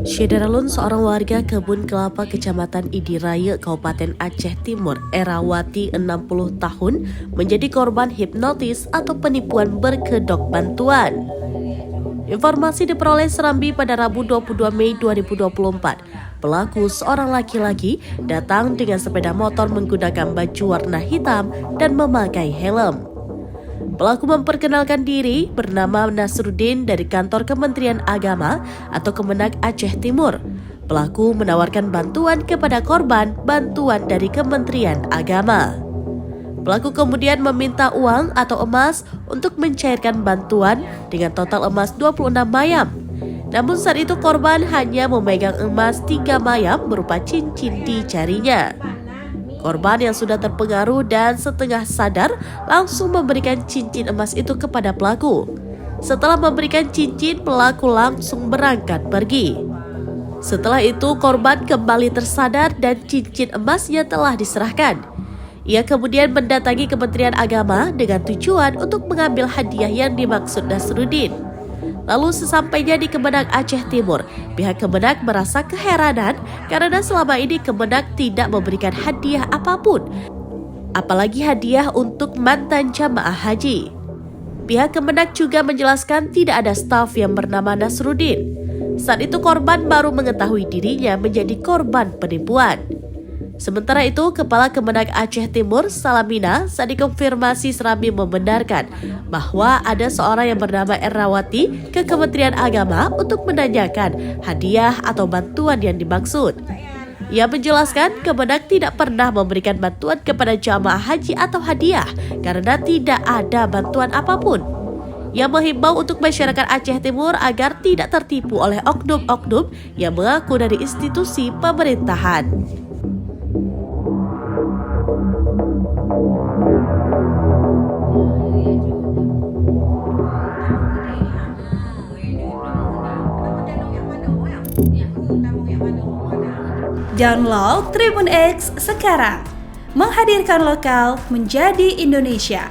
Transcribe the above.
Syederalun, seorang warga Kebun Kelapa Kecamatan Idiraya, Kabupaten Aceh Timur, Erawati 60 tahun, menjadi korban hipnotis atau penipuan berkedok bantuan. Informasi diperoleh Serambi pada Rabu 22 Mei 2024. Pelaku, seorang laki-laki, datang dengan sepeda motor menggunakan baju warna hitam dan memakai helm. Pelaku memperkenalkan diri bernama Nasruddin dari kantor Kementerian Agama atau Kemenak Aceh Timur. Pelaku menawarkan bantuan kepada korban bantuan dari Kementerian Agama. Pelaku kemudian meminta uang atau emas untuk mencairkan bantuan dengan total emas 26 mayam. Namun saat itu korban hanya memegang emas 3 mayam berupa cincin di jarinya. Korban yang sudah terpengaruh dan setengah sadar langsung memberikan cincin emas itu kepada pelaku. Setelah memberikan cincin, pelaku langsung berangkat pergi. Setelah itu korban kembali tersadar dan cincin emasnya telah diserahkan. Ia kemudian mendatangi Kementerian Agama dengan tujuan untuk mengambil hadiah yang dimaksud Nasruddin. Lalu sesampainya di Kemenak Aceh Timur, pihak Kemenak merasa keheranan karena selama ini Kemenak tidak memberikan hadiah apapun, apalagi hadiah untuk mantan jamaah haji. Pihak Kemenak juga menjelaskan tidak ada staf yang bernama Nasruddin. Saat itu korban baru mengetahui dirinya menjadi korban penipuan. Sementara itu, Kepala Kemenak Aceh Timur, Salamina, saat dikonfirmasi Serambi membenarkan bahwa ada seorang yang bernama Erawati ke Kementerian Agama untuk menanyakan hadiah atau bantuan yang dimaksud. Ia menjelaskan Kemenak tidak pernah memberikan bantuan kepada jamaah haji atau hadiah karena tidak ada bantuan apapun. Ia menghimbau untuk masyarakat Aceh Timur agar tidak tertipu oleh oknum-oknum yang mengaku dari institusi pemerintahan. Download Tribun X sekarang, menghadirkan lokal menjadi Indonesia.